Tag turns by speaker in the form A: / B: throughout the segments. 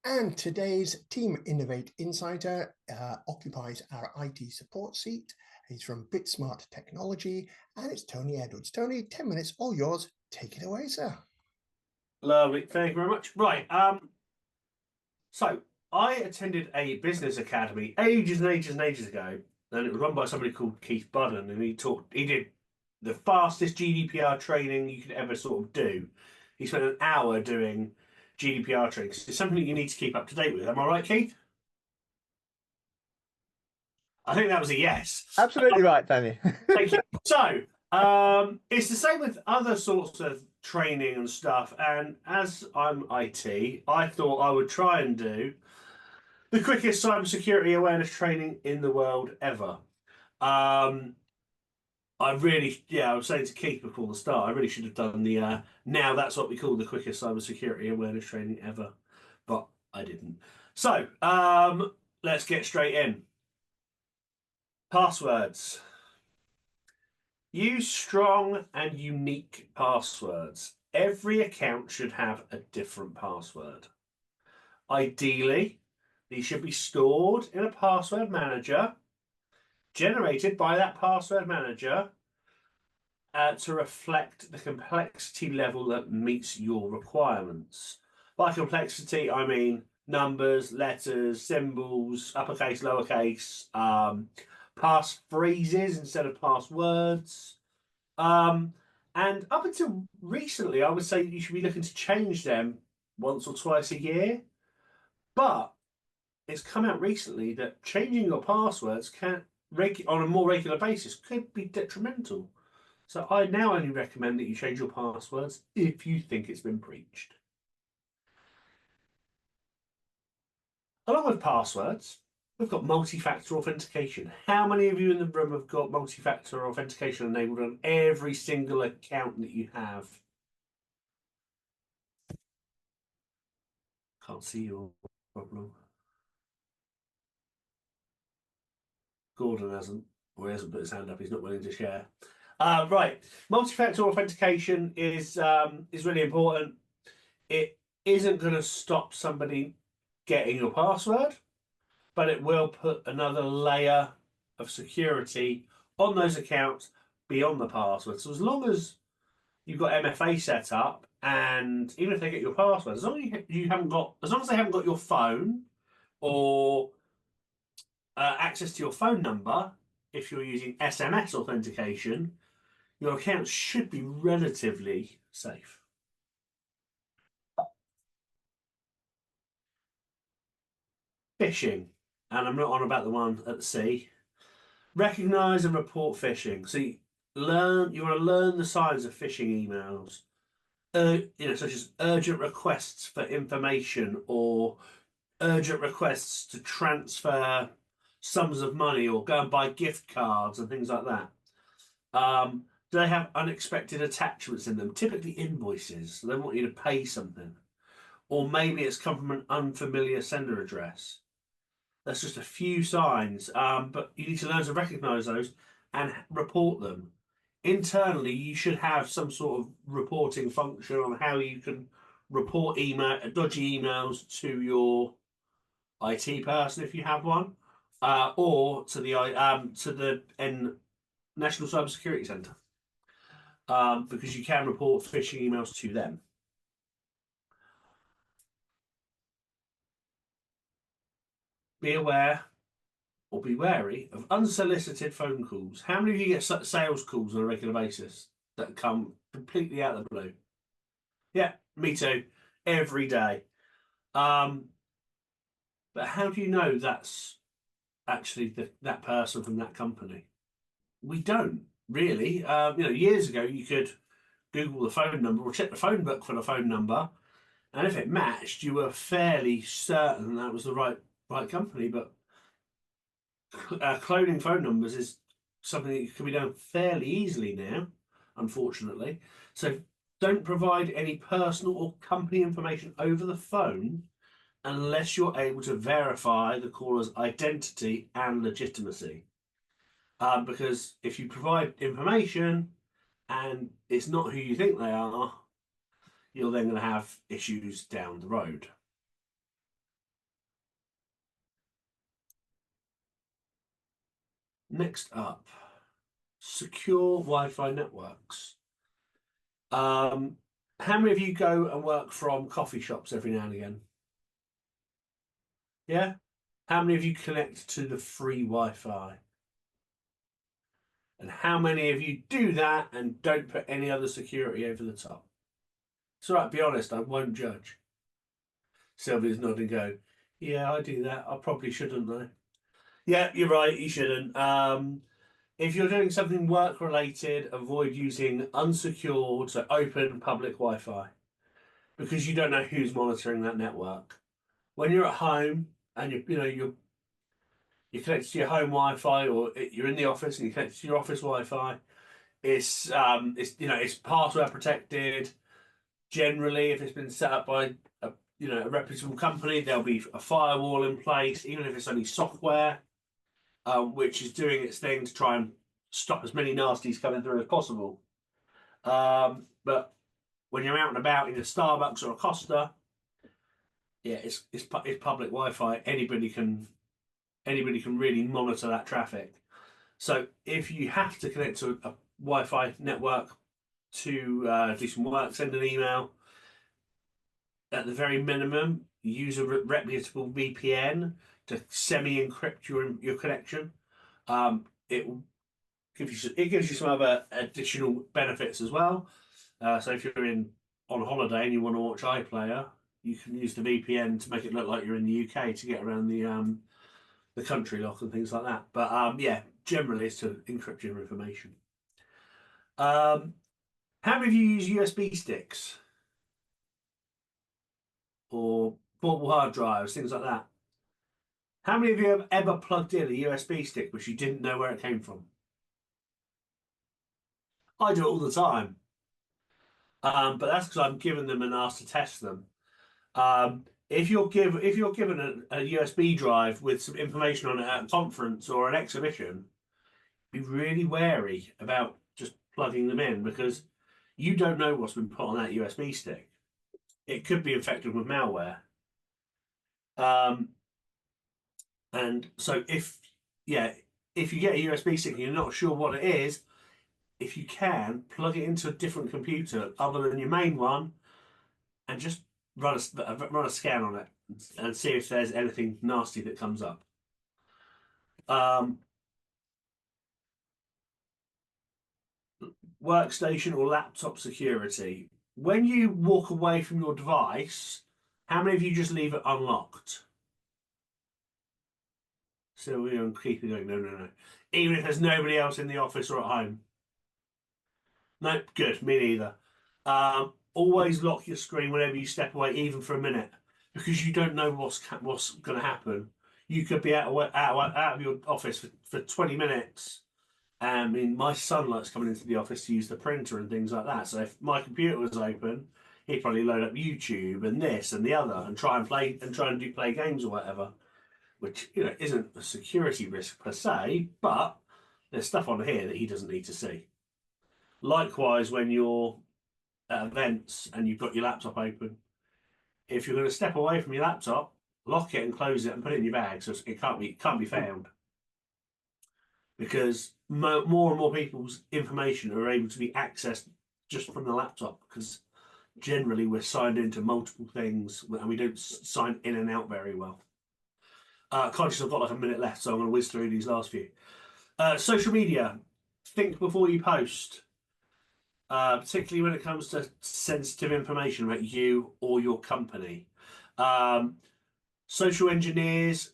A: And today's Team Innovate Insider occupies our IT support seat. He's from BITSmart Technology, and it's Tony Edwards. Tony, 10 minutes, all yours. Take it away, sir.
B: Lovely, thank you very much. Right, so I attended a business academy ages and ages and ages ago, and it was run by somebody called Keith Budden, and he did the fastest GDPR training you could ever sort of do. He spent an hour doing GDPR training. It's something that you need to keep up to date with. Am I right, Keith? I think that was a yes.
C: Absolutely right, Tony.
B: Thank you. So, it's the same with other sorts of training and stuff. And as I'm IT, I thought I would try and do the quickest cybersecurity awareness training in the world ever. I was saying to Keith before the start, I really should have done the now that's what we call the quickest cybersecurity awareness training ever, but I didn't. So, let's get straight in. Passwords. Use strong and unique passwords. Every account should have a different password. Ideally, these should be stored in a password manager generated by that password manager to reflect the complexity level that meets your requirements. By complexity, I mean numbers, letters, symbols, uppercase, lowercase, pass phrases instead of passwords. And up until recently, I would say you should be looking to change them once or twice a year. But it's come out recently that changing your passwords on a more regular basis could be detrimental. So I now only recommend that you change your passwords if you think it's been breached. Along with passwords, we've got multi-factor authentication. How many of you in the room have got multi-factor authentication enabled on every single account that you have? Can't see your problem. Gordon hasn't, or he hasn't put his hand up. He's not willing to share. Right, multi-factor authentication is really important. It isn't going to stop somebody getting your password, but it will put another layer of security on those accounts beyond the password. So as long as you've got MFA set up, and even if they get your password, as long as they haven't got your phone or access to your phone number, if you're using SMS authentication, your account should be relatively safe. Phishing, and I'm not on about the one at the sea. Recognize and report phishing. So you want to learn the signs of phishing emails, such as urgent requests for information or urgent requests to transfer sums of money or go and buy gift cards and things like that. Do they have unexpected attachments in them? Typically invoices. So they want you to pay something. Or maybe it's come from an unfamiliar sender address. That's just a few signs, but you need to learn to recognize those and report them. Internally, you should have some sort of reporting function on how you can report dodgy emails to your IT person if you have one, or to the National Cybersecurity Centre, because you can report phishing emails to them. Be aware or be wary of unsolicited phone calls. How many of you get sales calls on a regular basis that come completely out of the blue? Yeah, me too. Every day. But how do you know that's actually that person from that company? We don't really. Years ago you could Google the phone number or check the phone book for the phone number, and if it matched, you were fairly certain that was the right company. But cloning phone numbers is something that can be done fairly easily now, unfortunately. So don't provide any personal or company information over the phone unless you're able to verify the caller's identity and legitimacy. Because if you provide information and it's not who you think they are, you're then going to have issues down the road. Next up, secure Wi-Fi networks. Um, how many of you go and work from coffee shops every now and again? Yeah? How many of you connect to the free Wi-Fi? And how many of you do that and don't put any other security over the top? It's all right, be honest, I won't judge. Sylvia's nodding, go, yeah, I do that. I probably shouldn't though. Yeah, you're right, you shouldn't. If you're doing something work related, avoid using unsecured, so open public Wi-Fi because you don't know who's monitoring that network. When you're at home and you're connected to your home Wi-Fi, or you're in the office and you're connected to your office Wi-Fi, it's password protected. Generally, if it's been set up by a reputable company, there'll be a firewall in place, even if it's only software, which is doing its thing to try and stop as many nasties coming through as possible. But when you're out and about in a Starbucks or a Costa, yeah, it's public Wi-Fi. Anybody can really monitor that traffic. So if you have to connect to a Wi-Fi network to do some work, send an email. At the very minimum, use a reputable VPN to semi-encrypt your connection. It will gives you some other additional benefits as well. So if you're on holiday and you want to watch iPlayer, you can use the VPN to make it look like you're in the UK to get around the country lock and things like that. But yeah, generally it's to encrypt your information. How many of you use USB sticks or portable hard drives, things like that? How many of you have ever plugged in a USB stick which you didn't know where it came from? I do it all the time. But that's because I'm giving them and asked to test them. If you're given a USB drive with some information on it at a conference or an exhibition, be really wary about just plugging them in because you don't know what's been put on that USB stick. It could be infected with malware. Um, and so yeah, if you get a USB stick and you're not sure what it is, if you can, plug it into a different computer other than your main one and just run a scan on it and see if there's anything nasty that comes up. Um, Workstation or laptop security. When you walk away from your device, how many of you just leave it unlocked? So we don't keep going, no, no, no. Even if there's nobody else in the office or at home. No, good, me neither. Always lock your screen whenever you step away, even for a minute, because you don't know what's going to happen. You could be out of your office for 20 minutes. I mean, my son likes coming into the office to use the printer and things like that. So if my computer was open, he'd probably load up YouTube and this and the other and try and do play games or whatever, which isn't a security risk per se, but there's stuff on here that he doesn't need to see. Likewise, when you're at events and you've got your laptop open, if you're going to step away from your laptop, lock it and close it and put it in your bag so it can't be found because more and more people's information are able to be accessed just from the laptop because generally we're signed into multiple things and we don't sign in and out very well. Conscious I've got like a minute left, so I'm going to whiz through these last few. Social media. Think before you post, particularly when it comes to sensitive information about you or your company. Um, Social engineers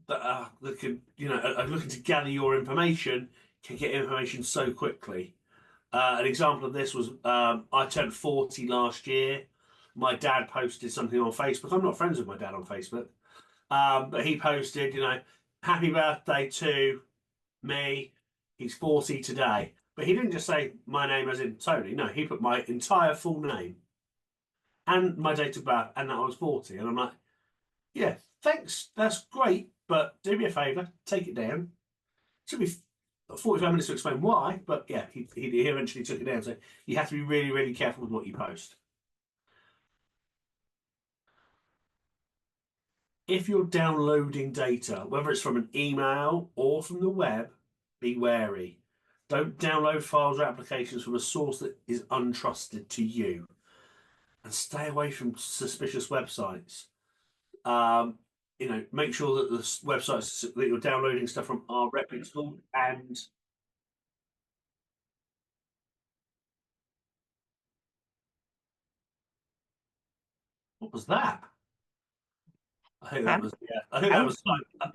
B: that can, are looking to gather your information can get information so quickly. An example of this was I turned 40 last year. My dad posted something on Facebook. I'm not friends with my dad on Facebook, but he posted, happy birthday to me. He's 40 today. But he didn't just say my name as in Tony. No, he put my entire full name and my date of birth and that I was 40. And I'm like, yeah, thanks. That's great. But do me a favour, take it down. It took me 45 minutes to explain why, but yeah, he eventually took it down. So you have to be really, really careful with what you post. If you're downloading data, whether it's from an email or from the web, be wary. Don't download files or applications from a source that is untrusted to you, and stay away from suspicious websites. Make sure that the websites that you're downloading stuff from are reputable. And what was that? I think that
C: How,
B: was I think that
C: how,
B: was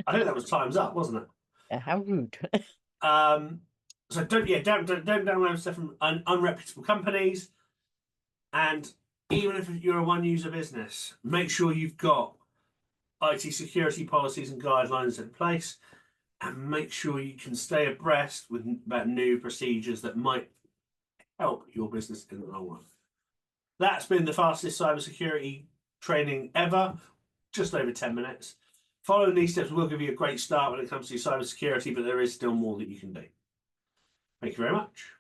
B: I think that was time's up, wasn't it?
C: how rude.
B: So don't download stuff from unreputable companies. And even if you're a one-user business, make sure you've got IT security policies and guidelines in place, and make sure you can stay abreast about new procedures that might help your business in the long run. That's been the fastest cybersecurity training ever, just over 10 minutes. Following these steps will give you a great start when it comes to cybersecurity, but there is still more that you can do. Thank you very much.